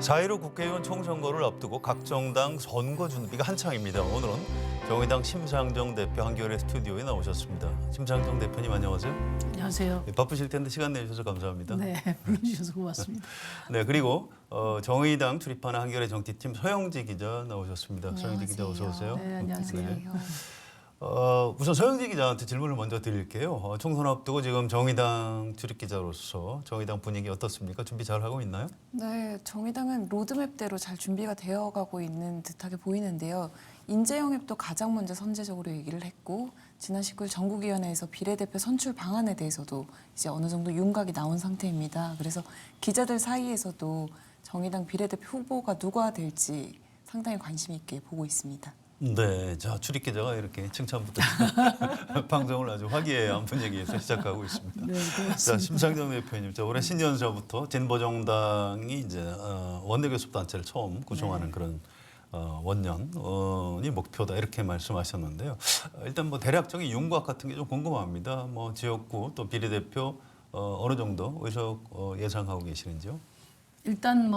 자1호 국회의원 총선거를 앞두고 각 정당 선거 준비가 한창입니다. 오늘은 정의당 심상정 대표 한겨레 스튜디오에 나오셨습니다. 심상정 대표님 안녕하세요. 안녕하세요. 바쁘실 텐데 시간 내주셔서 감사합니다. 네, 불러주셔서 고맙습니다. 네, 그리고 정의당 출입하는 한겨레 정치팀 서영지 기자 나오셨습니다. 서영지 기자 어서 오세요. 네, 안녕하세요. 네. 우선 서영지 기자한테 질문을 먼저 드릴게요. 총선 앞두고 지금 정의당 출입 기자로서 정의당 분위기 어떻습니까? 준비 잘 하고 있나요? 네, 정의당은 로드맵대로 잘 준비가 되어가고 있는 듯하게 보이는데요. 인재영입도 가장 먼저 선제적으로 얘기를 했고 지난 19일 전국위원회에서 비례대표 선출 방안에 대해서도 이제 어느 정도 윤곽이 나온 상태입니다. 그래서 기자들 사이에서도 정의당 비례대표 후보가 누가 될지 상당히 관심 있게 보고 있습니다. 네, 자 출입 기자가 이렇게 칭찬부터 방송을 아주 화기애애한 분위기에서 시작하고 있습니다. 네, 고맙습니다. 자 심상정 대표님, 자 올해 신년서부터 진보정당이 이제 원내교섭단체를 처음 구성하는 그런 원년이 목표다 이렇게 말씀하셨는데요. 일단 뭐 대략적인 윤곽 같은 게 좀 궁금합니다. 뭐 지역구 또 비례대표 어느 정도 의석 예상하고 계시는지요? 일단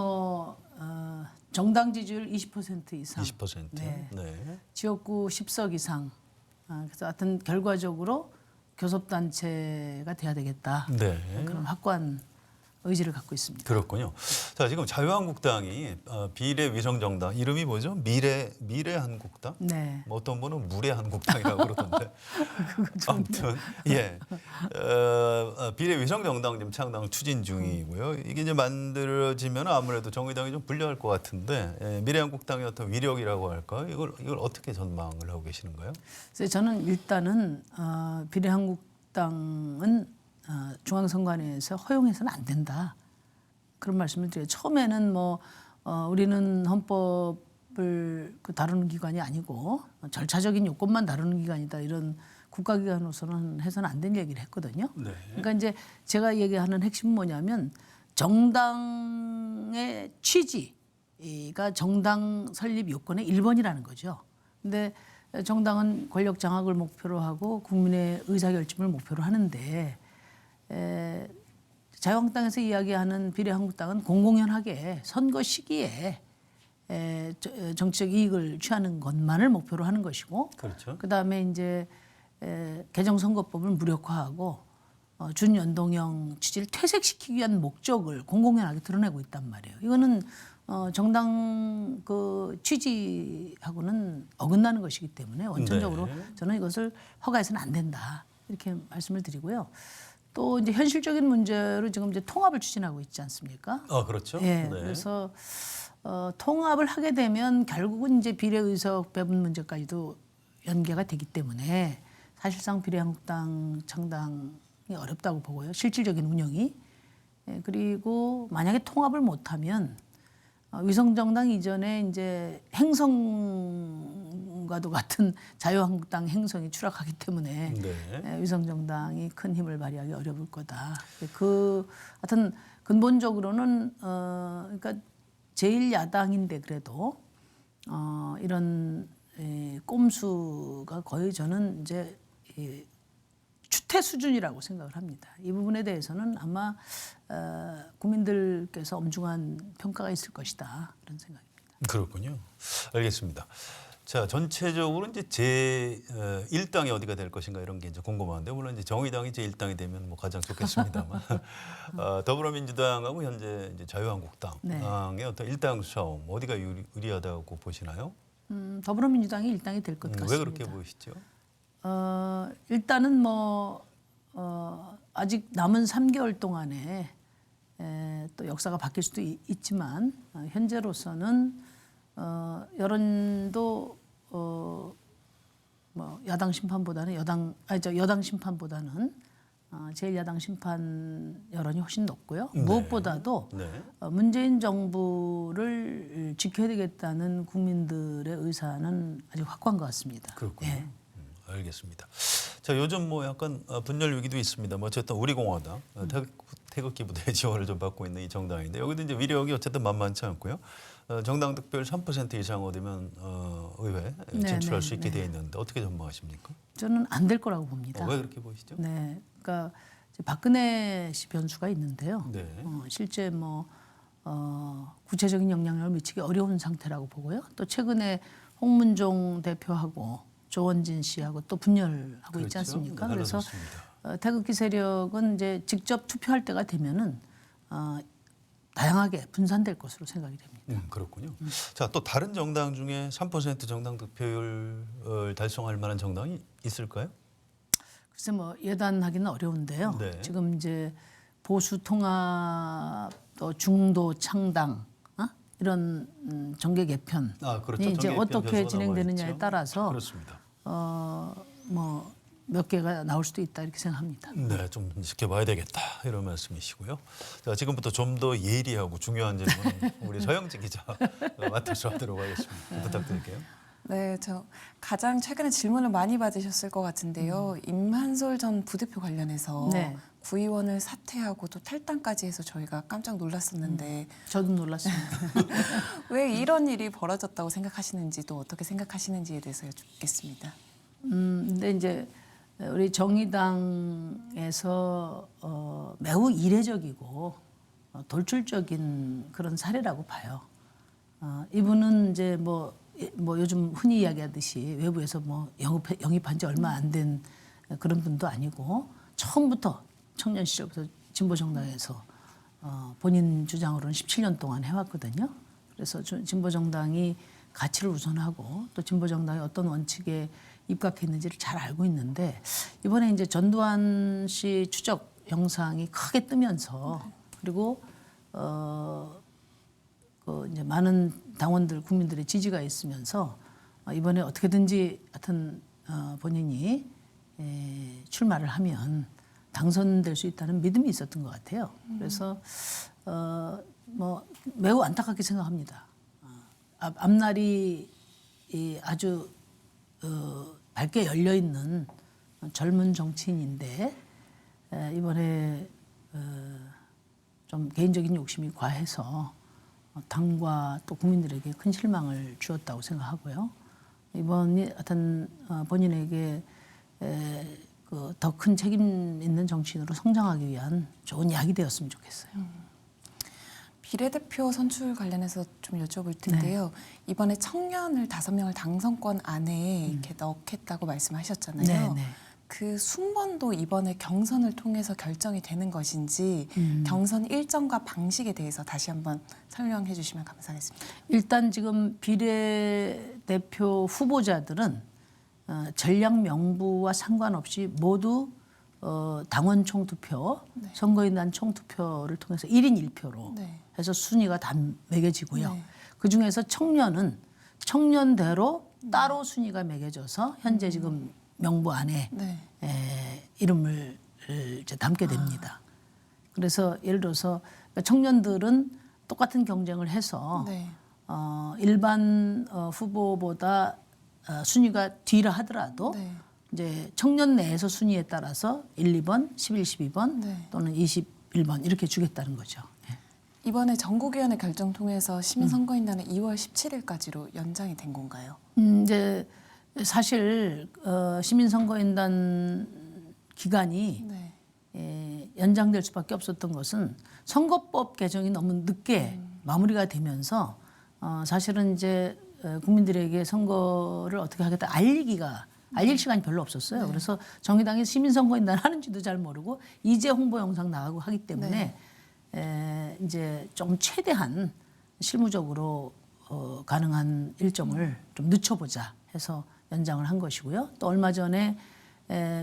정당 지지율 20% 이상, 20%. 네. 네. 지역구 10석 이상. 그래서 하여튼 결과적으로 교섭단체가 돼야 되겠다. 네. 그런 확고한 의지를 갖고 있습니다. 그렇군요. 자 지금 자유한국당이 비례위성정당 이름이 뭐죠? 미래한국당? 네. 뭐 어떤 분은 무례한국당이라고 그러던데. 아무튼 예, 비례위성정당 지금 창당 추진 중이고요. 이게 이제 만들어지면 아무래도 정의당이 좀 불리할 것 같은데 미래한국당의 어떤 위력이라고 할까? 이걸 어떻게 전망을 하고 계시는가요? 그래서 저는 일단은 비례한국당은 중앙선관위에서 허용해서는 안 된다. 그런 말씀을 드려요. 처음에는 우리는 헌법을 다루는 기관이 아니고 절차적인 요건만 다루는 기관이다. 이런 국가기관으로서는 해서는 안 된 얘기를 했거든요. 네. 그러니까 이제 제가 얘기하는 핵심은 뭐냐면 정당의 취지가 정당 설립 요건의 1번이라는 거죠. 근데 정당은 권력 장악을 목표로 하고 국민의 의사결정을 목표로 하는데 자유한국당에서 이야기하는 비례한국당은 공공연하게 선거 시기에 정치적 이익을 취하는 것만을 목표로 하는 것이고, 그렇죠. 그다음에 이제 개정선거법을 무력화하고 준연동형 취지를 퇴색시키기 위한 목적을 공공연하게 드러내고 있단 말이에요. 이거는 정당 그 취지하고는 어긋나는 것이기 때문에 원천적으로 네. 저는 이것을 허가해서는 안 된다 이렇게 말씀을 드리고요. 또 이제 현실적인 문제로 지금 이제 통합을 추진하고 있지 않습니까? 그렇죠. 예. 네. 그래서 통합을 하게 되면 결국은 이제 비례의석 배분 문제까지도 연계가 되기 때문에 사실상 비례한국당 창당이 어렵다고 보고요. 실질적인 운영이. 예, 그리고 만약에 통합을 못하면 위성정당 이전에 이제 행성과도 같은 자유한국당 행성이 추락하기 때문에 네. 위성정당이 큰 힘을 발휘하기 어려울 거다. 하여튼 근본적으로는 그러니까 제1야당인데 그래도 이런 꼼수가 거의 저는 이제 추태 수준이라고 생각을 합니다. 이 부분에 대해서는 아마 국민들께서 엄중한 평가가 있을 것이다 그런 생각입니다. 그렇군요. 알겠습니다. 자 전체적으로 이제 제1당이 어디가 될 것인가 이런 게 이제 궁금한데 물론 이제 정의당이 제1당이 되면 뭐 가장 좋겠습니다만 더불어민주당하고 현재 이제 자유한국당의 네. 어떤 1당 싸움 어디가 유리하다고 보시나요? 더불어민주당이 일당이 될 것 같습니다. 왜 그렇게 보이시죠? 일단은 아직 남은 3개월 동안에 또 역사가 바뀔 수도 있지만 현재로서는 여론도 야당 심판보다는 여당 심판보다는 제1야당 심판 여론이 훨씬 높고요. 네. 무엇보다도 네. 문재인 정부를 지켜야 되겠다는 국민들의 의사는 아주 확고한 것 같습니다. 그렇군요. 예. 알겠습니다. 자 요즘 뭐 약간 분열 위기도 있습니다. 뭐 어쨌든 우리공화당 태극기 부대 지원을 좀 받고 있는 이 정당인데 여기도 이제 위력이 어쨌든 만만치 않고요. 정당 득표율 3% 이상 얻으면 의회 진출할 수 있게 되어 있는데 어떻게 전망하십니까? 저는 안 될 거라고 봅니다. 왜 그렇게 보시죠? 네, 그러니까 이제 박근혜 씨 변수가 있는데요. 네. 실제 구체적인 영향력을 미치기 어려운 상태라고 보고요. 또 최근에 홍문종 대표하고 조원진 씨하고 또 분열하고 있지 그렇죠. 않습니까? 네, 그래서 알아듣습니다. 태극기 세력은 이제 직접 투표할 때가 되면은 다양하게 분산될 것으로 생각이 됩니다. 그렇군요. 자, 또 다른 정당 중에 3% 정당 득표율을 달성할 만한 정당이 있을까요? 글쎄 뭐 예단하기는 어려운데요. 네. 지금 이제 보수 통합 또 중도 창당 이런 정계 개편이 그렇죠. 이제 정계 개편 어떻게 변수가 진행되느냐에 남아있죠. 따라서 그렇습니다. 뭐 몇 개가 나올 수도 있다 이렇게 생각합니다. 네, 좀 지켜봐야 되겠다 이런 말씀이시고요. 자, 지금부터 좀 더 예리하고 중요한 질문 우리 서영지 기자 맡아서 하도록 하겠습니다. 부탁드릴게요. 네, 저 가장 최근에 질문을 많이 받으셨을 것 같은데요. 임한솔 전 부대표 관련해서 네. 구의원을 사퇴하고 또 탈당까지 해서 저희가 깜짝 놀랐었는데 저도 놀랐습니다. 왜 이런 일이 벌어졌다고 생각하시는지 또 어떻게 생각하시는지에 대해서 여쭙겠습니다. 근데 이제 우리 정의당에서 매우 이례적이고 돌출적인 그런 사례라고 봐요. 이분은 이제 뭐 요즘 흔히 이야기하듯이 외부에서 뭐 영입한 지 얼마 안 된 그런 분도 아니고 처음부터 청년 시절부터 진보정당에서 본인 주장으로는 17년 동안 해왔거든요. 그래서 진보정당이 가치를 우선하고 또 진보정당이 어떤 원칙에 입각했는지를 잘 알고 있는데 이번에 이제 전두환 씨 추적 영상이 크게 뜨면서 그리고 그 이제 많은 당원들 국민들의 지지가 있으면서 이번에 어떻게든지 하여튼 본인이 출마를 하면 당선될 수 있다는 믿음이 있었던 것 같아요. 그래서 뭐 매우 안타깝게 생각합니다. 앞날이 아주 밝게 열려 있는 젊은 정치인인데 이번에 좀 개인적인 욕심이 과해서 당과 또 국민들에게 큰 실망을 주었다고 생각하고요. 이번이 하여튼 본인에게 더 큰 책임 있는 정치인으로 성장하기 위한 좋은 약이 되었으면 좋겠어요. 비례대표 선출 관련해서 좀 여쭤볼 텐데요. 이번에 청년을 5명을 당선권 안에 이렇게 넣겠다고 말씀하셨잖아요. 네, 네. 그 순번도 이번에 경선을 통해서 결정이 되는 것인지 경선 일정과 방식에 대해서 다시 한번 설명해 주시면 감사하겠습니다. 일단 지금 비례대표 후보자들은 전략 명부와 상관없이 모두 당원 총투표, 네. 선거인단 총투표를 통해서 1인 1표로 네. 해서 순위가 다 매겨지고요. 네. 그중에서 청년은 청년대로 따로 순위가 매겨져서 현재 지금 명부 안에 네. 이름을 이제 담게 됩니다. 그래서 예를 들어서 청년들은 똑같은 경쟁을 해서 네. 일반 후보보다 순위가 뒤라 하더라도 네. 이제 청년 내에서 순위에 따라서 1, 2번, 11, 12번 네. 또는 21번 이렇게 주겠다는 거죠. 예. 이번에 전국위원회 결정 통해서 시민선거인단은 2월 17일까지로 연장이 된 건가요? 이제 사실 시민선거인단 기간이 네. 연장될 수밖에 없었던 것은 선거법 개정이 너무 늦게 마무리가 되면서 사실은 이제 국민들에게 선거를 어떻게 하겠다 알릴 시간이 별로 없었어요. 네. 그래서 정의당이 시민선거인단 하는지도 잘 모르고 이제 홍보 영상 나가고 하기 때문에 이제 좀 최대한 실무적으로 가능한 일정을 좀 늦춰보자 해서 연장을 한 것이고요. 또 얼마 전에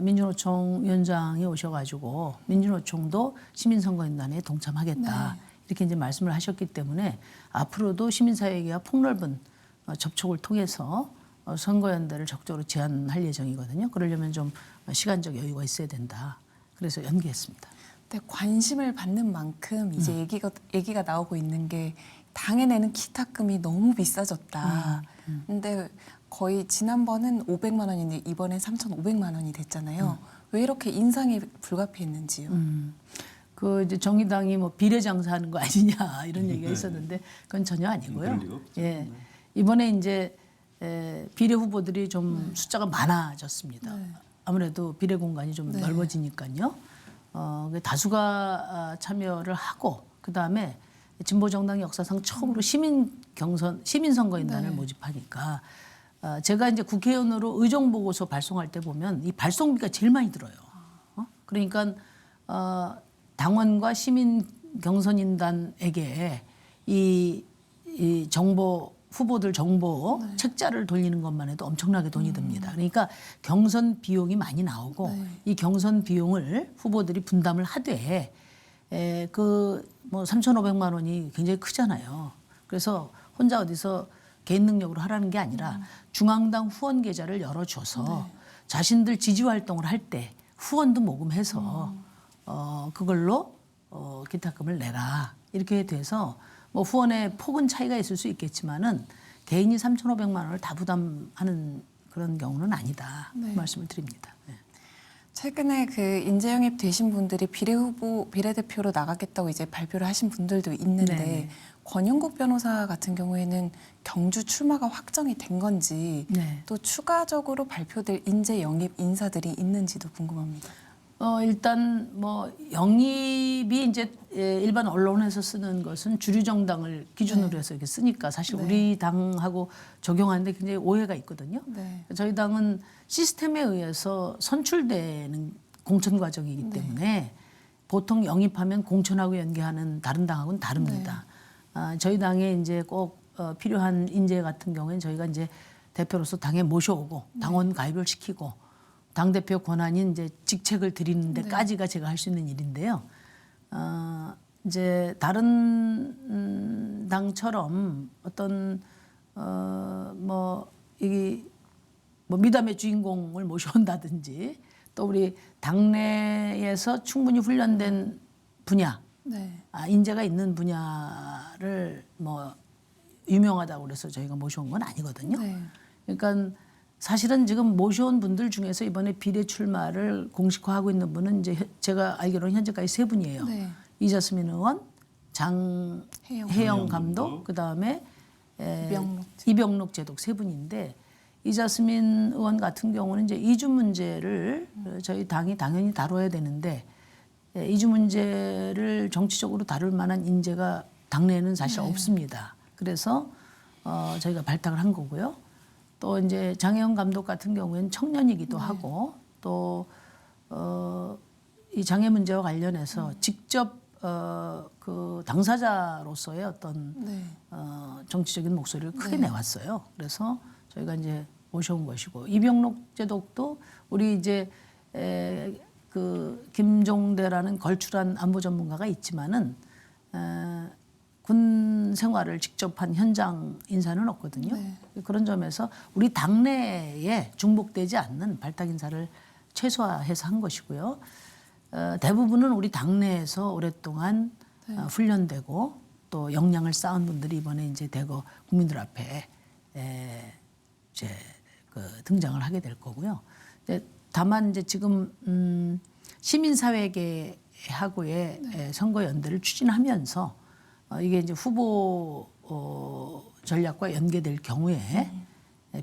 민주노총 위원장이 오셔가지고 민주노총도 시민선거인단에 동참하겠다 이렇게 이제 말씀을 하셨기 때문에 앞으로도 시민사회계와 폭넓은 접촉을 통해서 선거연대를 적극적으로 제안할 예정이거든요. 그러려면 좀 시간적 여유가 있어야 된다. 그래서 연기했습니다. 네, 관심을 받는 만큼 이제 얘기가 나오고 있는 게 당에 내는 기탁금이 너무 비싸졌다. 근데 거의 지난번은 500만 원인데 이번엔 3,500만 원이 됐잖아요. 왜 이렇게 인상이 불가피했는지요? 그 이제 정의당이 뭐 비례 장사하는 거 아니냐 이런 얘기가 있었는데 그건 전혀 아니고요. 그럴 리가 없죠. 예, 이번에 이제 비례 후보들이 좀 숫자가 많아졌습니다. 네. 아무래도 비례 공간이 좀 네. 넓어지니까요. 다수가 참여를 하고 그 다음에 진보 정당 역사상 처음으로 시민 선거인단을 네. 모집하니까 제가 이제 국회의원으로 의정 보고서 발송할 때 보면 이 발송비가 제일 많이 들어요. 그러니까 당원과 시민 경선인단에게 이 정보 후보들 정보 책자를 돌리는 것만 해도 엄청나게 돈이 듭니다. 그러니까 경선 비용이 많이 나오고 이 경선 비용을 후보들이 분담을 하되 그 뭐 3,500만 원이 굉장히 크잖아요. 그래서 혼자 어디서 개인 능력으로 하라는 게 아니라 중앙당 후원 계좌를 열어줘서 자신들 지지 활동을 할 때 후원도 모금해서 그걸로 기탁금을 내라 이렇게 돼서 뭐 후원의 폭은 차이가 있을 수 있겠지만은 개인이 3,500만 원을 다 부담하는 그런 경우는 아니다 그 말씀을 드립니다. 네. 최근에 그 인재 영입 되신 분들이 비례대표로 나가겠다고 이제 발표를 하신 분들도 있는데 네네. 권영국 변호사 같은 경우에는 경주 출마가 확정이 된 건지 네. 또 추가적으로 발표될 인재 영입 인사들이 있는지도 궁금합니다. 일단 뭐 영입이 이제 일반 언론에서 쓰는 것은 주류 정당을 기준으로 해서 이렇게 쓰니까 사실 우리 당하고 적용하는데 굉장히 오해가 있거든요. 네. 저희 당은 시스템에 의해서 선출되는 공천 과정이기 때문에 보통 영입하면 공천하고 연계하는 다른 당하고는 다릅니다. 저희 당에 이제 꼭 필요한 인재 같은 경우에는 저희가 이제 대표로서 당에 모셔오고 당원 가입을 시키고 당대표 권한인 이제 직책을 드리는 데까지가 제가 할 수 있는 일인데요. 이제 다른 당처럼 어떤 뭐 미담의 주인공을 모셔온다든지 또 우리 당내에서 충분히 훈련된 분야, 인재가 있는 분야를 뭐 유명하다고 그래서 저희가 모셔온 건 아니거든요. 그러니까 사실은 지금 모셔온 분들 중에서 이번에 비례 출마를 공식화하고 있는 분은 이제 제가 알기로는 현재까지 3분이에요. 이자스민 의원, 장혜영 감독, 그 다음에 이병록 제독 3분인데 이자스민 의원 같은 경우는 이제 이주 문제를 저희 당이 당연히 다뤄야 되는데 이주 문제를 정치적으로 다룰 만한 인재가 당내에는 사실 없습니다. 그래서 저희가 발탁을 한 거고요. 또 이제 장혜영 감독 같은 경우에는 청년이기도 하고 또 이 장애 문제와 관련해서 직접 그 당사자로서의 어떤 정치적인 목소리를 크게 내왔어요. 그래서 저희가 이제 모셔온 것이고 이병록 제독도 우리 이제 그 김종대라는 걸출한 안보 전문가가 있지만은 군 생활을 직접 한 현장 인사는 없거든요. 그런 점에서 우리 당내에 중복되지 않는 발탁 인사를 최소화해서 한 것이고요. 대부분은 우리 당내에서 오랫동안 훈련되고 또 역량을 쌓은 분들이 이번에 이제 대거 국민들 앞에 이제 그 등장을 하게 될 거고요. 다만 이제 지금 시민사회계하고의 선거 연대를 추진하면서 이게 이제 후보 전략과 연계될 경우에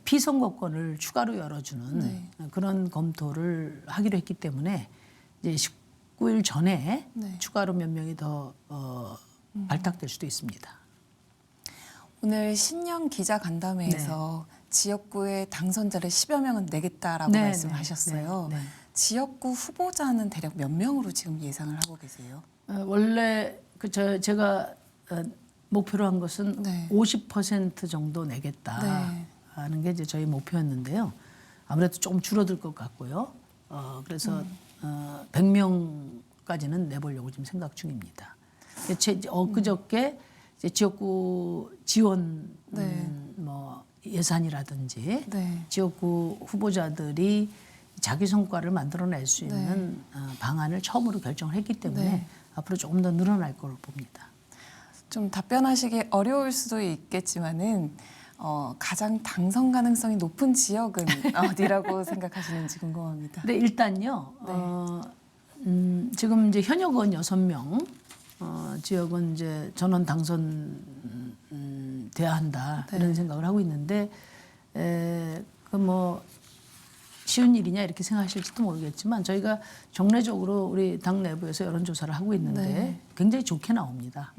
피선거권을 추가로 열어주는 그런 검토를 하기로 했기 때문에 이제 19일 전에 추가로 몇 명이 더 발탁될 수도 있습니다. 오늘 신년 기자 간담회에서 지역구의 당선자를 10여 명은 내겠다라고 말씀하셨어요. 지역구 후보자는 대략 몇 명으로 지금 예상을 하고 계세요? 원래 제가 목표로 한 것은 50% 정도 내겠다 하는 게 이제 저희 목표였는데요. 아무래도 조금 줄어들 것 같고요. 그래서 100명까지는 내보려고 지금 생각 중입니다. 엊그저께 이제 지역구 지원 뭐 예산이라든지 지역구 후보자들이 자기 성과를 만들어낼 수 있는 방안을 처음으로 결정을 했기 때문에 앞으로 조금 더 늘어날 걸로 봅니다. 좀 답변하시기 어려울 수도 있겠지만은 가장 당선 가능성이 높은 지역은 어디라고 생각하시는지 궁금합니다. 네, 일단요. 지금 이제 현역 의원 6명 지역은 이제 전원 당선 돼야 한다 이런 생각을 하고 있는데 그 뭐 쉬운 일이냐 이렇게 생각하실지도 모르겠지만 저희가 정례적으로 우리 당 내부에서 여론조사를 하고 있는데 네. 굉장히 좋게 나옵니다.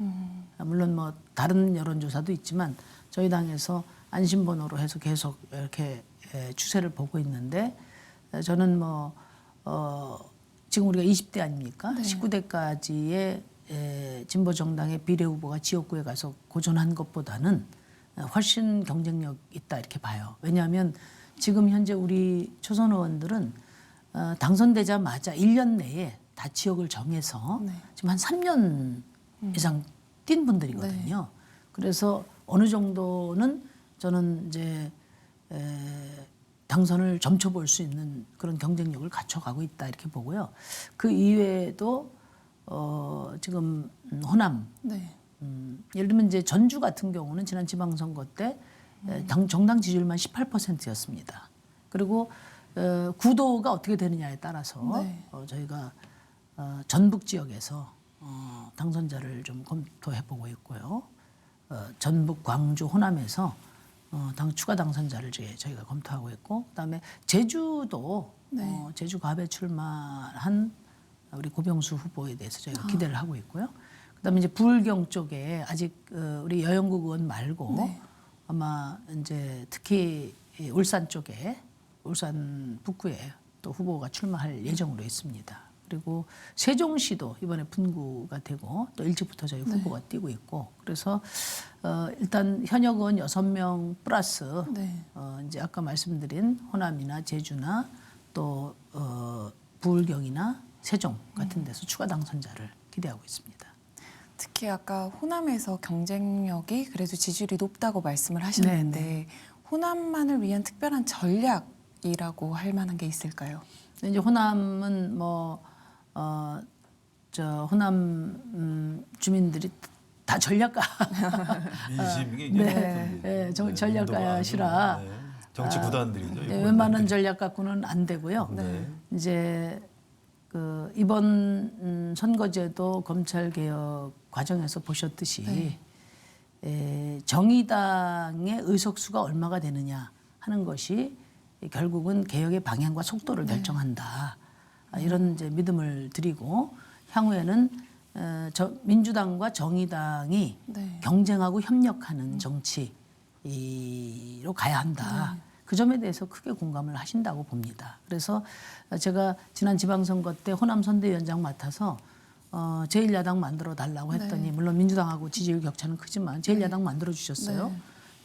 물론 뭐 다른 여론조사도 있지만 저희 당에서 안심번호로 해서 계속 이렇게 추세를 보고 있는데 저는 뭐 지금 우리가 20대 아닙니까? 네. 19대까지의 진보 정당의 비례 후보가 지역구에 가서 고전한 것보다는 훨씬 경쟁력 있다 이렇게 봐요. 왜냐하면 지금 현재 우리 초선 의원들은 당선되자마자 1년 내에 다 지역을 정해서 네. 지금 한 3년 이상 뛴 분들이거든요. 그래서 어느 정도는 저는 이제 당선을 점쳐볼 수 있는 그런 경쟁력을 갖춰가고 있다 이렇게 보고요. 그 이외에도 지금 호남 네. 예를 들면 이제 전주 같은 경우는 지난 지방선거 때 정당 지지율만 18%였습니다. 그리고 구도가 어떻게 되느냐에 따라서 네. 저희가 전북 지역에서 당선자를 좀 검토해보고 있고요. 전북, 광주, 호남에서 추가 당선자를 저희가 검토하고 있고, 그다음에 제주도 네. 제주 갑에 출마한 우리 고병수 후보에 대해서 저희가 기대를 하고 있고요. 그다음에 이제 부울경 쪽에 아직 우리 여영국 의원 말고 네. 아마 이제 특히 이 울산 쪽에 울산 북구에 또 후보가 출마할 예정으로 있습니다. 그리고 세종시도 이번에 분구가 되고 또 일찍부터 저희 후보가 뛰고 있고 그래서 일단 현역 의원 6명 플러스 네. 이제 아까 말씀드린 호남이나 제주나 또 부울경이나 세종 같은 데서 추가 당선자를 기대하고 있습니다. 특히 아까 호남에서 경쟁력이 그래도 지지율이 높다고 말씀을 하셨는데 네, 호남만을 위한 특별한 전략이라고 할 만한 게 있을까요? 이제 호남은 호남 주민들이 다 전략가 민심이 네, 전략가시라 정치 구단들이죠. 웬만한 전략가꾸는 안 되고요. 네. 이제 그 이번 선거제도 검찰 개혁 과정에서 보셨듯이 정의당의 의석수가 얼마가 되느냐 하는 것이 결국은 개혁의 방향과 속도를 결정한다. 이런 이제 믿음을 드리고 향후에는 민주당과 정의당이 네. 경쟁하고 협력하는 정치로 가야 한다. 그 점에 대해서 크게 공감을 하신다고 봅니다. 그래서 제가 지난 지방선거 때 호남 선대위원장 맡아서 제1야당 만들어 달라고 했더니 물론 민주당하고 지지율 격차는 크지만 제1야당 만들어 주셨어요.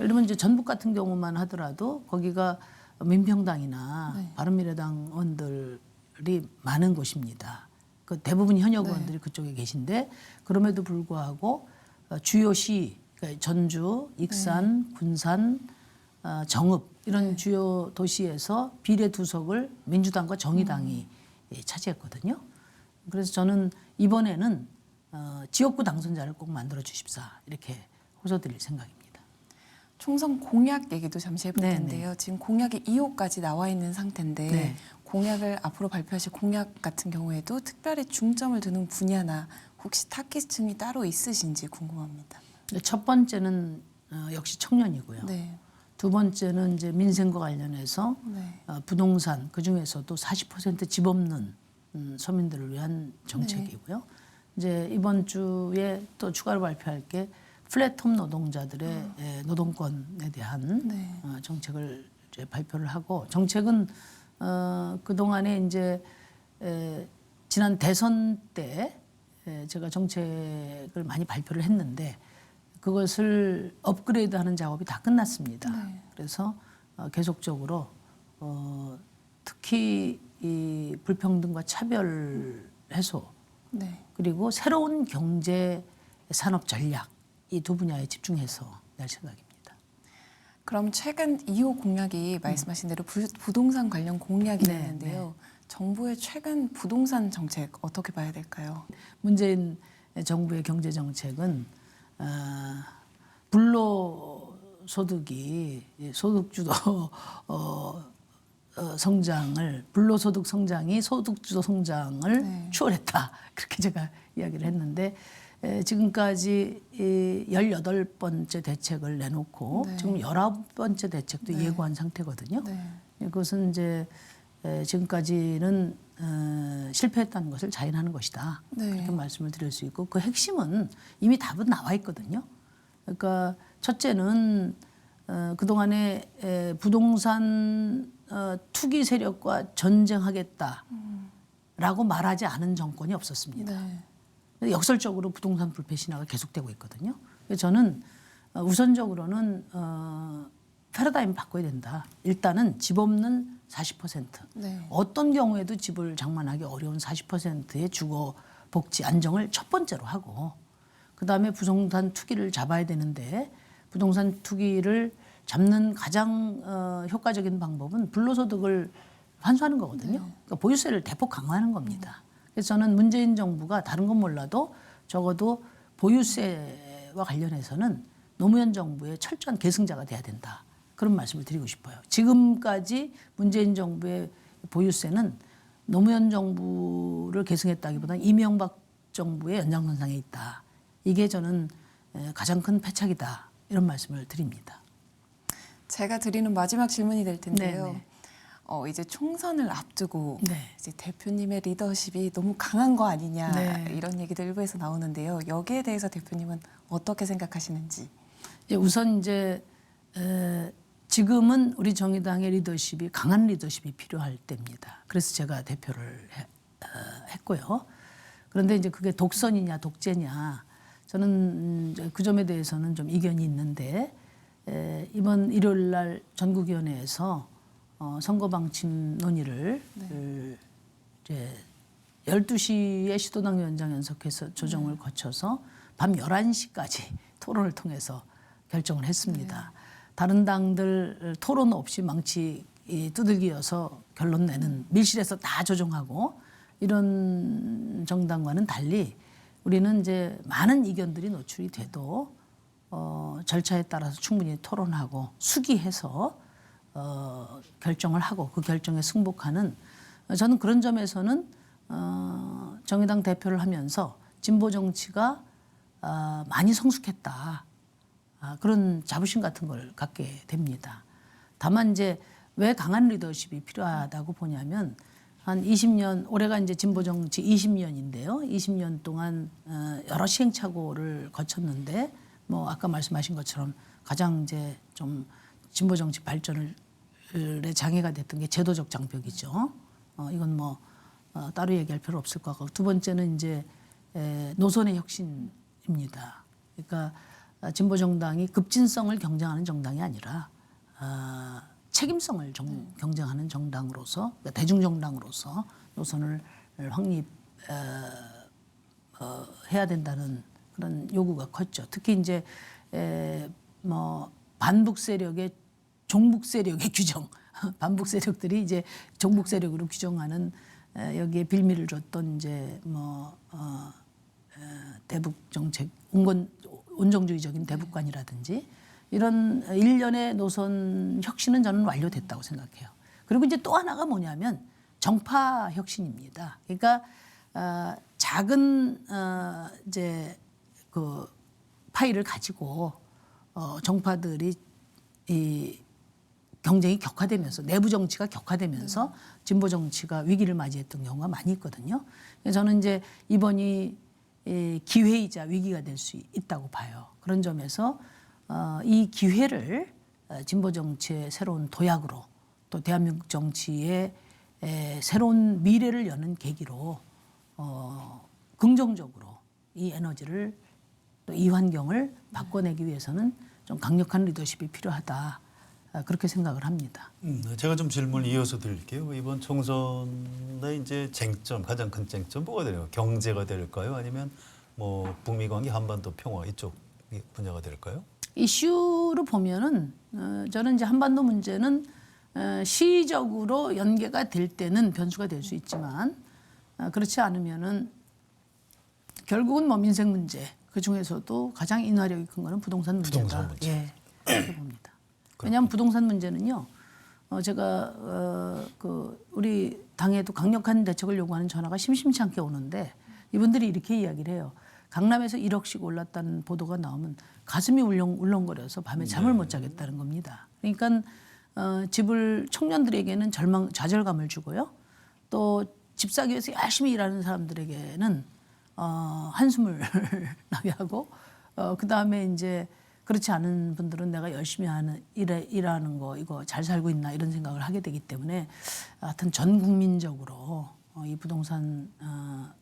예를 들면 이제 전북 같은 경우만 하더라도 거기가 민평당이나 바른미래당 의원들이 많은 곳입니다. 그 대부분 현역 의원들이 그쪽에 계신데 그럼에도 불구하고 주요시 그러니까 전주, 익산, 군산, 정읍 이런 주요 도시에서 비례 두석을 민주당과 정의당이 차지했거든요. 그래서 저는 이번에는 지역구 당선자를 꼭 만들어 주십사 이렇게 호소드릴 생각입니다. 총선 공약 얘기도 잠시 해볼 네네. 텐데요. 지금 공약이 2호까지 나와 있는 상태인데 네. 공약을 앞으로 발표하실 공약 같은 경우에도 특별히 중점을 두는 분야나 혹시 타깃층이 따로 있으신지 궁금합니다. 첫 번째는 역시 청년이고요. 네. 두 번째는 이제 민생과 관련해서 네. 부동산 그 중에서도 40% 집 없는 서민들을 위한 정책이고요. 이제 이번 주에 또 추가로 발표할 게 플랫폼 노동자들의 노동권에 대한 정책을 이제 발표를 하고 정책은 그 동안에 이제 지난 대선 때 제가 정책을 많이 발표를 했는데 그것을 업그레이드하는 작업이 다 끝났습니다. 그래서 계속적으로 특히 이 불평등과 차별 해소 그리고 새로운 경제 산업 전략 이 두 분야에 집중해서 낼 생각입니다. 그럼 최근 2호 공약이 말씀하신 대로 부동산 관련 공약이었는데요. 정부의 최근 부동산 정책 어떻게 봐야 될까요? 문재인 정부의 경제 정책은 불로소득이 소득주도 성장을 불로소득 성장이 소득주도 성장을 추월했다 그렇게 제가 이야기를 했는데 지금까지 18번째 대책을 내놓고 지금 19번째 대책도 예고한 상태거든요. 그것은 이제 지금까지는 실패했다는 것을 자인하는 것이다. 네. 그렇게 말씀을 드릴 수 있고 그 핵심은 이미 답은 나와 있거든요. 그러니까 첫째는 그동안에 부동산 투기 세력과 전쟁하겠다라고 말하지 않은 정권이 없었습니다. 네. 역설적으로 부동산 불패 신화가 계속되고 있거든요. 그래서 저는 우선적으로는 패러다임 바꿔야 된다. 일단은 집 없는 40%. 네. 어떤 경우에도 집을 장만하기 어려운 40%의 주거 복지 안정을 첫 번째로 하고 그다음에 부동산 투기를 잡아야 되는데 부동산 투기를 잡는 가장 효과적인 방법은 불로소득을 환수하는 거거든요. 그러니까 보유세를 대폭 강화하는 겁니다. 그래서 저는 문재인 정부가 다른 건 몰라도 적어도 보유세와 관련해서는 노무현 정부의 철저한 계승자가 돼야 된다. 그런 말씀을 드리고 싶어요. 지금까지 문재인 정부의 보유세는 노무현 정부를 계승했다기보다는 이명박 정부의 연장선상에 있다. 이게 저는 가장 큰 패착이다. 이런 말씀을 드립니다. 제가 드리는 마지막 질문이 될 텐데요. 네네. 이제 총선을 앞두고 네. 이제 대표님의 리더십이 너무 강한 거 아니냐 네. 이런 얘기도 일부에서 나오는데요. 여기에 대해서 대표님은 어떻게 생각하시는지? 우선 이제 지금은 우리 정의당의 리더십이 강한 리더십이 필요할 때입니다. 그래서 제가 대표를 했고요. 그런데 이제 그게 독선이냐 독재냐 저는 이제 그 점에 대해서는 좀 이견이 있는데 이번 일요일 날 전국위원회에서 선거 방침 논의를 이제 12시에 시도당 위원장 연석해서 조정을 거쳐서 밤 11시까지 토론을 통해서 결정을 했습니다. 다른 당들 토론 없이 망치 두들기여서 결론 내는 밀실에서 다 조정하고 이런 정당과는 달리 우리는 이제 많은 이견들이 노출이 돼도 절차에 따라서 충분히 토론하고 수기해서 결정을 하고 그 결정에 승복하는 저는 그런 점에서는 정의당 대표를 하면서 진보 정치가 많이 성숙했다. 그런 자부심 같은 걸 갖게 됩니다. 다만 이제 왜 강한 리더십이 필요하다고 보냐면 한 20년 올해가 이제 진보 정치 20년인데요. 20년 동안 여러 시행착오를 거쳤는데 뭐 아까 말씀하신 것처럼 가장 이제 좀 진보 정치 발전에 장애가 됐던 게 제도적 장벽이죠. 이건 뭐 따로 얘기할 필요 없을 것 같고 두 번째는 이제 노선의 혁신입니다. 그러니까 진보 정당이 급진성을 경쟁하는 정당이 아니라 책임성을 경쟁하는 정당으로서 그러니까 대중 정당으로서 노선을 확립 해야 된다는 그런 요구가 컸죠. 특히 이제 뭐 반북 세력의 종북 세력의 규정, 반북 세력들이 이제 종북 세력으로 규정하는 여기에 빌미를 줬던 이제 뭐 대북 정책, 온정주의적인 대북관이라든지 이런 일련의 노선 혁신은 저는 완료됐다고 생각해요. 그리고 이제 또 하나가 뭐냐면 정파 혁신입니다. 그러니까 작은 이제 그 파일을 가지고 정파들이 이 경쟁이 격화되면서 내부 정치가 격화되면서 진보 정치가 위기를 맞이했던 경우가 많이 있거든요. 그래서 저는 이제 이번이 기회이자 위기가 될 수 있다고 봐요. 그런 점에서 이 기회를 진보 정치의 새로운 도약으로 또 대한민국 정치의 새로운 미래를 여는 계기로 긍정적으로 이 에너지를 또 이 환경을 바꿔내기 위해서는 좀 강력한 리더십이 필요하다. 그렇게 생각을 합니다. 제가 좀 질문을 이어서 드릴게요. 이번 총선의 이제 쟁점, 가장 큰 쟁점 뭐가 될까요? 경제가 될까요? 아니면 뭐 북미 관계, 한반도 평화 이쪽 분야가 될까요? 이슈로 보면은 저는 이제 한반도 문제는 시적으로 연계가 될 때는 변수가 될 수 있지만 그렇지 않으면은 결국은 뭐 민생 문제 그 중에서도 가장 인화력이 큰 거는 부동산 문제다. 부동산 문제. 예, 그렇게 봅니다. 왜냐하면 부동산 문제는요. 제가 그 우리 당에도 강력한 대책을 요구하는 전화가 심심치 않게 오는데 이분들이 이렇게 이야기를 해요. 강남에서 1억씩 올랐다는 보도가 나오면 가슴이 울렁거려서 밤에 잠을 못 자겠다는 겁니다. 그러니까 집을 청년들에게는 좌절감을 주고요. 또 집 사기 위해서 열심히 일하는 사람들에게는 한숨을 나게 하고 그다음에 이제 그렇지 않은 분들은 내가 열심히 일하는 거 이거 잘 살고 있나 이런 생각을 하게 되기 때문에 하여튼 전 국민적으로 이 부동산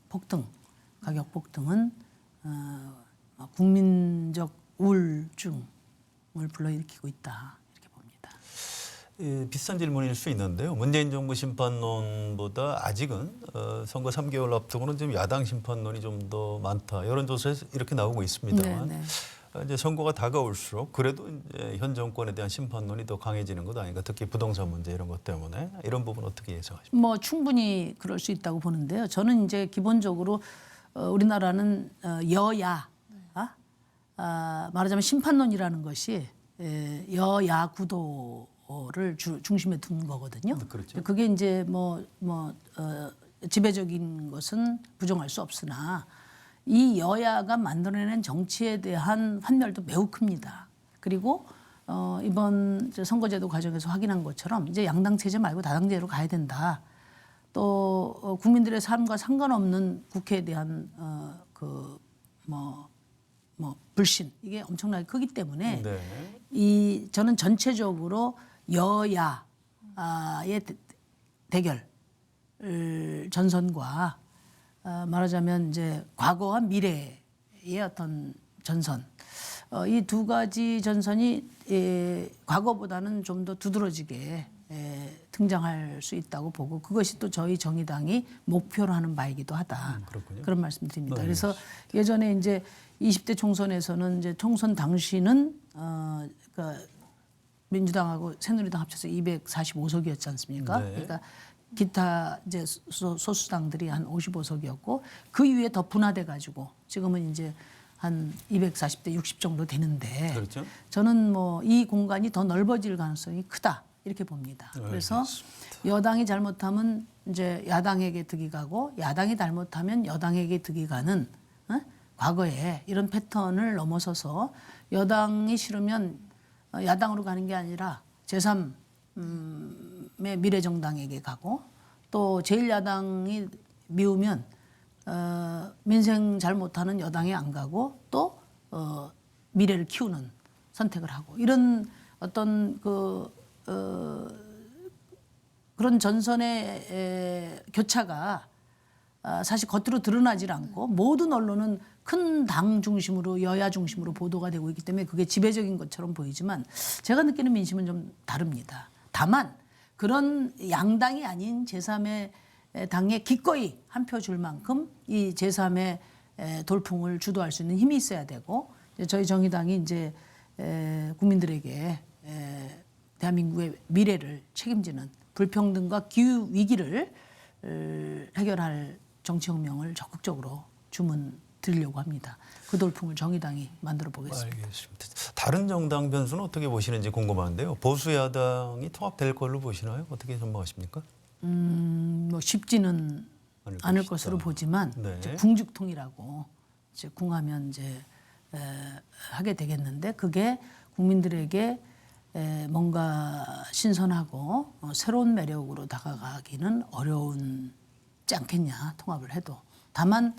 폭등, 가격 폭등은 국민적 우울증을 불러일으키고 있다 이렇게 봅니다. 비싼 질문일 수 있는데요. 문재인 정부 심판론보다 아직은 선거 3개월 앞두고는 좀 야당 심판론이 좀 더 많다. 여론조사에서 이렇게 나오고 있습니다만 네, 이제 선거가 다가올수록 그래도 이제 현 정권에 대한 심판론이 더 강해지는 것 아닌가. 특히 부동산 문제 이런 것 때문에 이런 부분 어떻게 예상하십니까? 뭐 충분히 그럴 수 있다고 보는데요. 저는 이제 기본적으로 우리나라는 여야 말하자면 심판론이라는 것이 여야 구도를 중심에 둔 거거든요. 그렇죠. 그게 이제 지배적인 것은 부정할 수 없으나 이 여야가 만들어내는 정치에 대한 환멸도 매우 큽니다. 그리고 이번 선거제도 과정에서 확인한 것처럼 이제 양당 체제 말고 다당제로 가야 된다. 또 국민들의 삶과 상관없는 국회에 대한 불신 이게 엄청나게 크기 때문에 네. 저는 전체적으로 여야의 대결 전선과 말하자면 이제 과거와 미래의 어떤 전선 이 두 가지 전선이 과거보다는 좀 더 두드러지게 등장할 수 있다고 보고 그것이 또 저희 정의당이 목표로 하는 바이기도 하다. 그렇군요. 그런 말씀드립니다. 네, 그래서 예전에 이제 20대 총선에서는 이제 총선 당시는 그러니까 민주당하고 새누리당 합쳐서 245석이었지 않습니까? 네. 그러니까 기타 이제 소수당들이 한 55석이었고 그 이후에 더 분화돼 가지고 지금은 이제 한 240대 60 정도 되는데 그렇죠. 저는 뭐 이 공간이 더 넓어질 가능성이 크다 이렇게 봅니다. 그래서 여당이 잘못하면 이제 야당에게 득이 가고 야당이 잘못하면 여당에게 득이 가는 과거에 이런 패턴을 넘어서서 여당이 싫으면 야당으로 가는 게 아니라 제3의 미래정당에게 가고 또 제1야당이 미우면 민생 잘 못하는 여당에 안 가고 또 미래를 키우는 선택을 하고 이런 어떤 그런 전선의 교차가 사실 겉으로 드러나질 않고 모든 언론은 큰 당 중심으로 여야 중심으로 보도가 되고 있기 때문에 그게 지배적인 것처럼 보이지만 제가 느끼는 민심은 좀 다릅니다. 다만 그런 양당이 아닌 제3의 당에 기꺼이 한 표 줄 만큼 이 제3의 돌풍을 주도할 수 있는 힘이 있어야 되고 저희 정의당이 이제 국민들에게 대한민국의 미래를 책임지는 불평등과 기후 위기를 해결할 정치혁명을 적극적으로 주문 드리려고 합니다. 그 돌풍을 정의당이 만들어 보겠습니다. 알겠습니다. 다른 정당 변수는 어떻게 보시는지 궁금한데요. 보수 야당이 통합될 걸로 보시나요? 어떻게 전망하십니까? 뭐 쉽지는 않을 것으로 보지만 네. 이제 궁죽통이라고 이제 궁하면 이제 하게 되겠는데 그게 국민들에게 뭔가 신선하고 새로운 매력으로 다가가기는 어려운지 않겠냐 통합을 해도 다만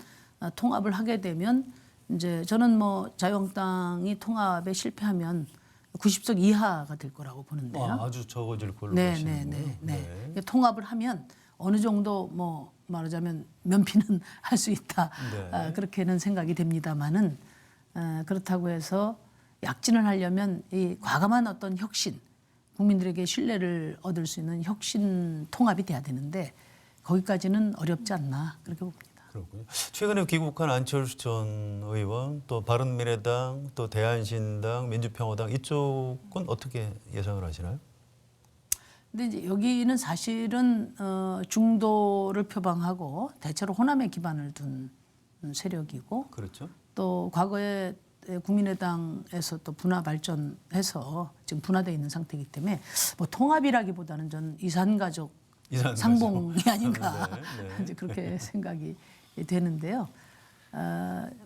통합을 하게 되면 이제 저는 뭐 자유한국당이 통합에 실패하면 90석 이하가 될 거라고 보는데요. 아주 적어질 걸로 보시는군요. 네. 통합을 하면 어느 정도 뭐 말하자면 면피는 할 수 있다. 네. 그렇게는 생각이 됩니다만은 그렇다고 해서 약진을 하려면 이 과감한 어떤 혁신, 국민들에게 신뢰를 얻을 수 있는 혁신 통합이 돼야 되는데 거기까지는 어렵지 않나 그렇게 봅니다. 그렇군요. 최근에 귀국한 안철수 전 의원, 또 바른미래당, 또 대한신당, 민주평화당 이쪽은 어떻게 예상을 하시나요? 근데 이제 여기는 사실은 중도를 표방하고 대체로 호남에 기반을 둔 세력이고 그렇죠. 또 과거에 국민의당에서 또 분화 발전해서 지금 분화되어 있는 상태이기 때문에 뭐 통합이라기보다는 전 이산가족 상봉이 아닌가 네. 이제 그렇게 생각이 되는데요.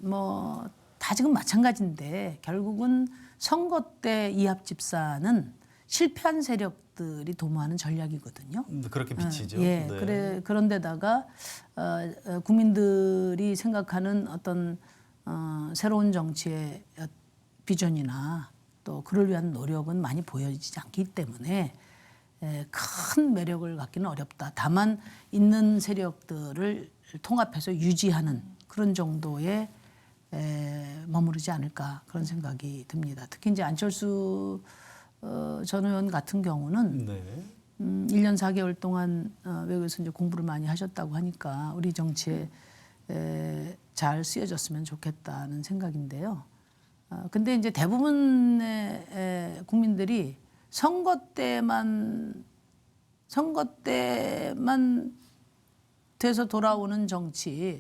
뭐 다 지금 마찬가지인데 결국은 선거 때 이합집산은 실패한 세력들이 도모하는 전략이거든요. 그렇게 비치죠. 예, 네. 그런데다가 국민들이 생각하는 어떤 새로운 정치의 비전이나 또 그를 위한 노력은 많이 보여지지 않기 때문에 큰 매력을 갖기는 어렵다. 다만 있는 세력들을 통합해서 유지하는 그런 정도의 머무르지 않을까 그런 생각이 듭니다. 특히 이제 안철수 전 의원 같은 경우는 네. 1년 4개월 동안 외국에서 이제 공부를 많이 하셨다고 하니까 우리 정치에 잘 쓰여졌으면 좋겠다는 생각인데요. 근데 이제 대부분의 국민들이 선거 때만 돼서 돌아오는 정치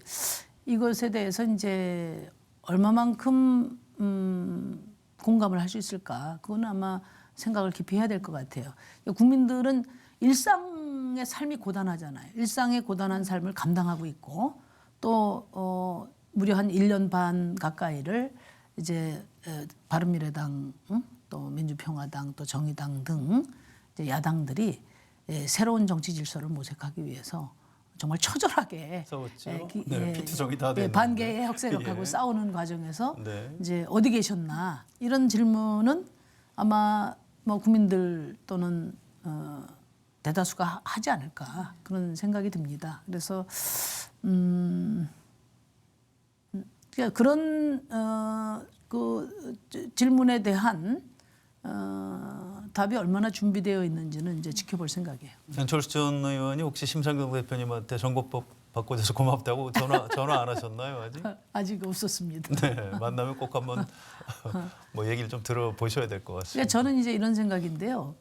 이것에 대해서 이제 얼마만큼 공감을 할 수 있을까? 그건 아마 생각을 깊이 해야 될 것 같아요. 국민들은 일상의 삶이 고단하잖아요. 일상의 고단한 삶을 감당하고 있고 또 무려 한 1년 반 가까이를 이제 바른미래당, 또 민주평화당, 또 정의당 등 이제 야당들이 새로운 정치 질서를 모색하기 위해서 정말 처절하게 싸웠죠. 네, 피투성이 다 됐는데. 반개의 혁세력하고 예. 싸우는 과정에서 네. 이제 어디 계셨나 이런 질문은 아마 뭐 국민들 또는 대다수가 하지 않을까 그런 생각이 듭니다. 그래서 그런 그 질문에 대한 답이 얼마나 준비되어 있는지는 이제 지켜볼 생각이에요. 안철수 전 의원이 혹시 심상정 대표님한테 선거법 바꿔줘서 고맙다고 전화 안 하셨나요 아직? 아직 없었습니다. 네, 만나면 꼭 한번 뭐 얘기를 좀 들어보셔야 될 것 같습니다. 그러니까 저는 이제 이런 생각인데요.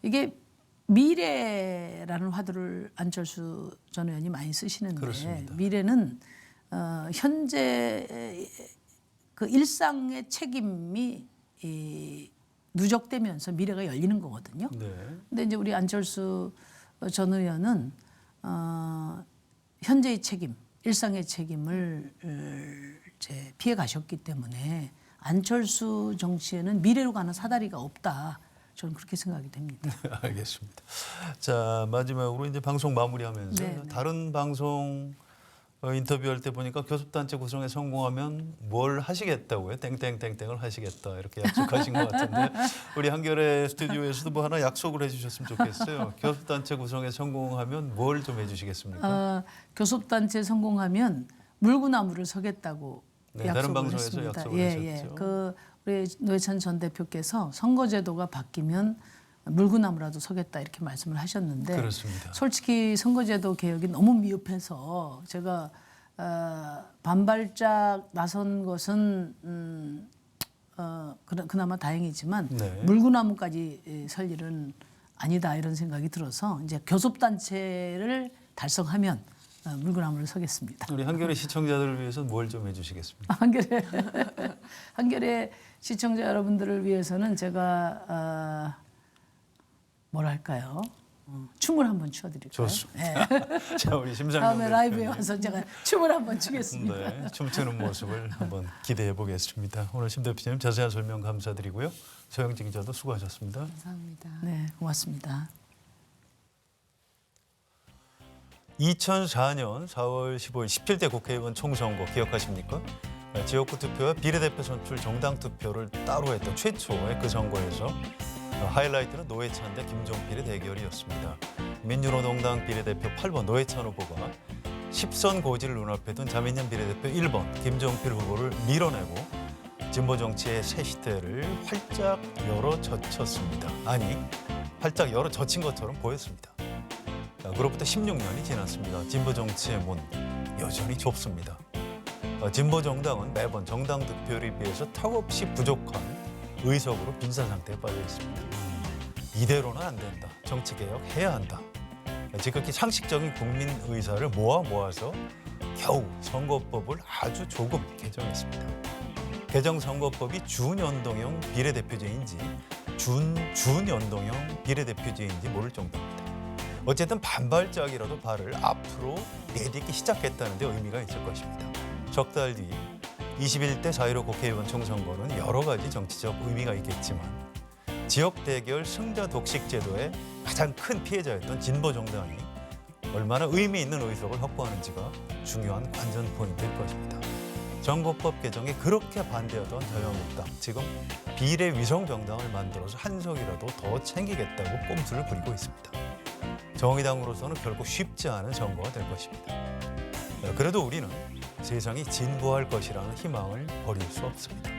이게 미래라는 화두를 안철수 전 의원이 많이 쓰시는데 그렇습니다. 미래는 현재 그 일상의 책임이 누적되면서 미래가 열리는 거거든요. 네. 근데 이제 우리 안철수 전 의원은 현재의 책임, 일상의 책임을 이제 피해 가셨기 때문에 안철수 정치에는 미래로 가는 사다리가 없다. 저는 그렇게 생각이 됩니다. 알겠습니다. 자, 마지막으로 이제 방송 마무리하면서 네, 네. 다른 방송 인터뷰할 때 보니까 교섭단체 구성에 성공하면 뭘 하시겠다고요? 땡땡땡땡을 하시겠다 이렇게 약속하신 것 같은데 우리 한겨레 스튜디오에서도 뭐 하나 약속을 해주셨으면 좋겠어요. 교섭단체 구성에 성공하면 뭘 좀 해주시겠습니까? 교섭단체 성공하면 물구나무를 서겠다고 네, 약속을 다른 방송에서 했습니다. 약속을 하셨죠. 우리 노회찬 전 대표께서 선거제도가 바뀌면 물구나무라도 서겠다 이렇게 말씀을 하셨는데 그렇습니다. 솔직히 선거제도 개혁이 너무 미흡해서 제가 반발짝 나선 것은 그나마 다행이지만 네. 물구나무까지 설 일은 아니다 이런 생각이 들어서 이제 교섭단체를 달성하면 물구나무를 서겠습니다. 우리 한겨레 시청자들을 위해서 뭘 좀 해주시겠습니까? 한겨레 시청자 여러분들을 위해서는 제가 뭐랄까요? 춤을 한번 추어드릴까요? 좋습니다. 네. 자, 우리 심상정 다음에 라이브에 대표님. 와서 제가 춤을 한번 추겠습니다. 네, 춤추는 모습을 한번 기대해 보겠습니다. 오늘 심 대표님 자세한 설명 감사드리고요. 서영진 기자도 수고하셨습니다. 감사합니다. 네, 고맙습니다. 2004년 4월 15일 17대 국회의원 총선거 기억하십니까? 지역구 투표와 비례대표 선출 정당 투표를 따로 했던 최초의 그 선거에서 하이라이트는 노회찬 대 김종필의 대결이었습니다. 민주노동당 비례대표 8번 노회찬 후보가 10선 고지를 눈앞에 둔 자민련 비례대표 1번 김종필 후보를 밀어내고 진보 정치의 새 시대를 활짝 열어젖혔습니다. 아니, 활짝 열어젖힌 것처럼 보였습니다. 그로부터 16년이 지났습니다. 진보 정치의 문 여전히 좁습니다. 진보 정당은 매번 정당 득표율에 비해서 턱없이 부족한 의석으로 빈사 상태에 빠져 있습니다. 이대로는 안 된다. 정치 개혁해야 한다. 지극히 상식적인 국민 의사를 모아서 겨우 선거법을 아주 조금 개정했습니다. 개정 선거법이 준연동형 비례대표제인지 준연동형 비례대표제인지 모를 정도입니다. 어쨌든 반발짝이라도 발을 앞으로 내딛기 시작했다는 데 의미가 있을 것입니다. 석 달 뒤 21대 4.15 국회의원 총선거는 여러 가지 정치적 의미가 있겠지만 지역 대결 승자 독식 제도의 가장 큰 피해자였던 진보 정당이 얼마나 의미 있는 의석을 확보하는지가 중요한 관전 포인트일 것입니다. 정보법 개정에 그렇게 반대하던 자유한국당, 지금 비례 위성 정당을 만들어서 한 석이라도 더 챙기겠다고 꼼수를 부리고 있습니다. 정의당으로서는 결코 쉽지 않은 선거가 될 것입니다. 그래도 우리는 세상이 진보할 것이라는 희망을 버릴 수 없습니다.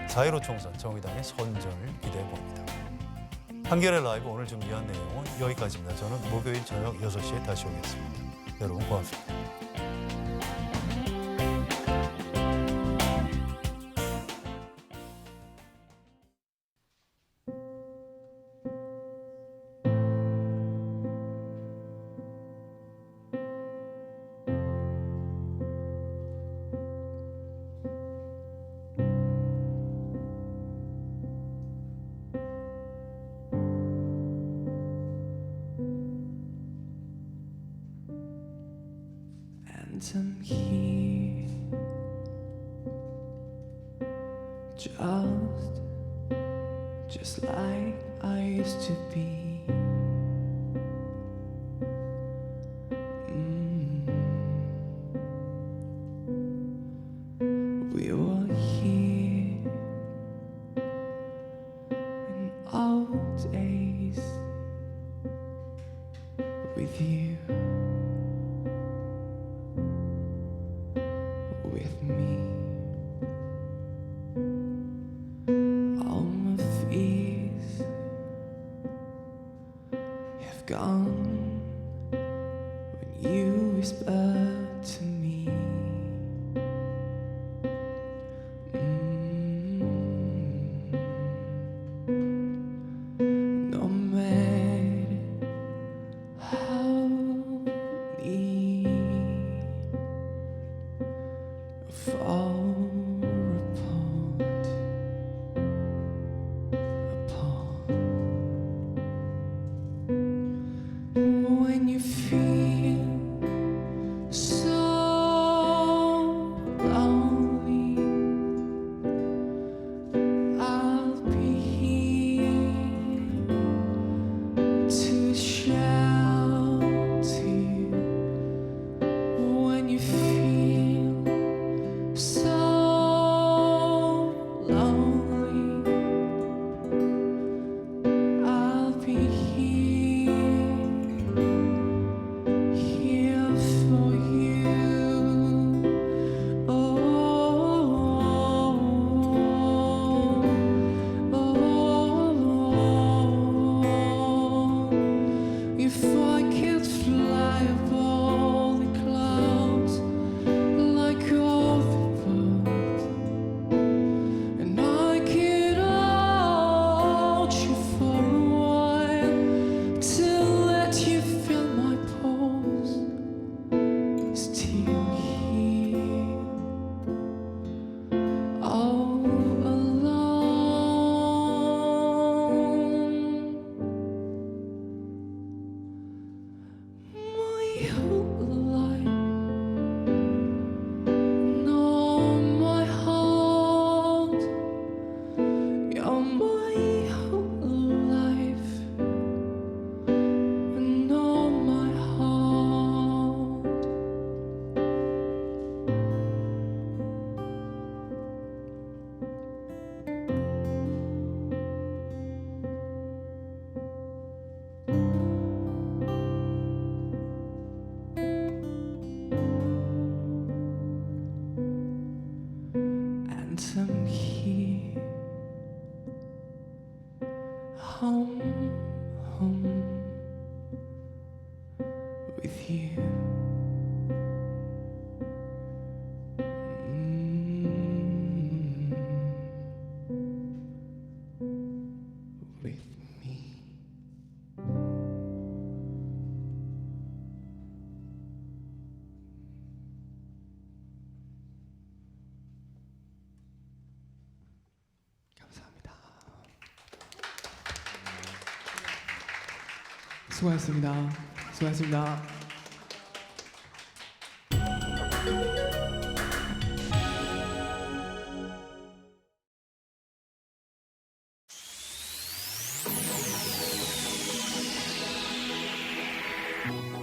4.15 총선 정의당의 선전을 기대해 봅니다. 한겨레 라이브 오늘 준비한 내용은 여기까지입니다. 저는 목요일 저녁 6시에 다시 오겠습니다. 여러분 고맙습니다. And I'm here just like I used to be. We were here in old days with you. With me, all my fears have gone when you whispered to me. No matter how we fall apart when you feel so lonely. I'll be here to shelter you when you feel so lonely. I'll be here for you. Oh, if I could fly above the clouds like all the birds, and I could hold you for a while to let you feel my pulse. Still here, all alone. My whole life, no, my heart, you're my whole life, no, my heart. And I'm here, home with you. With me. 감사합니다. 수고하셨습니다. 수고하셨습니다. 아